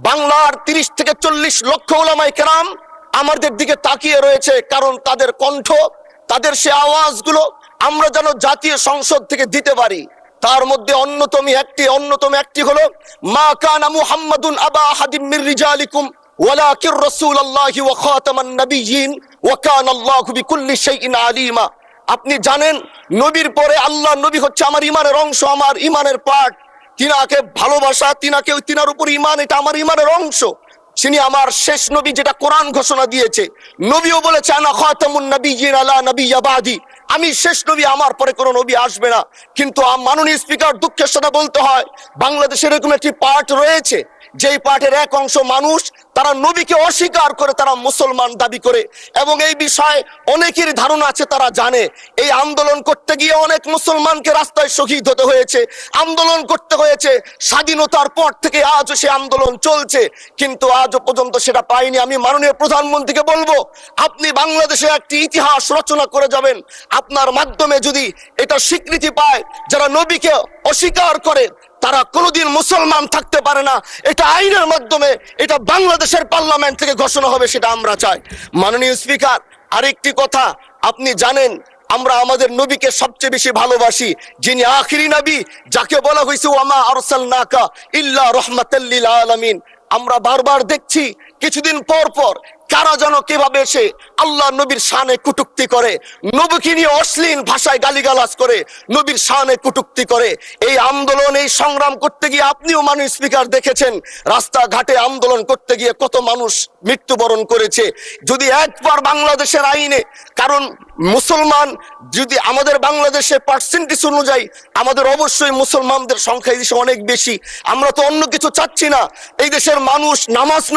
বাংলার 30 থেকে 40 লক্ষ উলামায়ে কেরাম আমাদের দিকে তাকিয়ে রয়েছে, কারণ তাদের কণ্ঠ, তাদের সে আওয়াজগুলো আমরা যেন জাতীয় সংসদ থেকে দিতে পারি। তার মধ্যে অন্যতম একটি হলো, মা কানা মুহাম্মাদুন আবা আহাদিম মির রিজালিকুম ওয়ালাকির রাসূলুল্লাহি ওয়া খাতামান নাবিয়্যিন ওয়া কানা আল্লাহু বিকুল্লি শাইইন আলিমা। আপনি জানেন, নবীর পরে আল্লাহ নবী হচ্ছে আমার ইমানের অংশ, আমার ইমানের পার্ট। তিনাকে ভালোবাসা, তিনার উপর ইমান, এটা আমার ইমানের অংশ। তিনি আমার শেষ নবী, যেটা কোরআন ঘোষণা দিয়েছে। নবীও বলেছে আনা খাতামুন নাবিয়্যিন আলা নাবিয়্যা বাদি, আমি শেষ নবী, আমার পরে কোনো নবী আসবে না। কিন্তু মাননীয় স্পিকার, দুঃখের সাথে বলতে হয়, বাংলাদেশের এরকম একটি পার্ট রয়েছে, যেই পার্টের এক অংশ মানুষ, তারা নবীকে অস্বীকার করে, তারা মুসলমান দাবি করে। এবং এই বিষয়ে অনেকের ধারণা আছে, তারা জানে এই আন্দোলন করতে গিয়ে অনেক মুসলমানকে রাস্তায় শহীদ হতে হয়েছে, আন্দোলন করতে হয়েছে। স্বাধীনতার পর থেকে আজও সে আন্দোলন চলছে, কিন্তু আজও পর্যন্ত সেটা পাইনি। আমি মাননীয় প্রধানমন্ত্রীকে বলবো, আপনি বাংলাদেশে একটি ইতিহাস রচনা করে যাবেন। আপনার মাধ্যমে যদি এটা স্বীকৃতি পায়, যারা নবীকে অস্বীকার করে তারা কোনোদিন মুসলমান থাকতে পারে না, এটা আইনের মাধ্যমে, এটা বাংলাদেশের পার্লামেন্ট থেকে ঘোষণা হবে, সেটা আমরা চাই। মাননীয় স্পিকার, আরেকটি কথা, আপনি জানেন আমরা আমাদের নবীকে সবচেয়ে বেশি ভালোবাসি, যিনি আখিরি নবী, যাকে বলা হয়েছে ওয়ামা আরসালনাকা ইল্লা রাহমাতাল লিল আলামিন। আমরা বারবার দেখছি কিছুদিন পর পর কারা যেন কিভাবে এসে আল্লাহ নবীর শানে কটূক্তি করে, নবীকে নিয়ে অশ্লীল ভাষায় গালিগালাজ করে, নবীর শানে কটূক্তি করে। এই আন্দোলন, এই সংগ্রাম করতে গিয়ে আপনিও মাননীয় স্পিকার দেখেছেন, রাস্তাঘাটে আন্দোলন করতে গিয়ে কত মানুষ মৃত্যুবরণ করেছে। যদি একবার বাংলাদেশের আইনে, কারণ মুসলমান যদি আমাদের বাংলাদেশের পার্সেন্টেজ অনুযায়ী আমাদের অবশ্যই মুসলমানদের সংখ্যা এই দেশে অনেক বেশি, আমরা তো অন্য কিছু চাচ্ছি না। এই দেশের মানুষ নামাজ না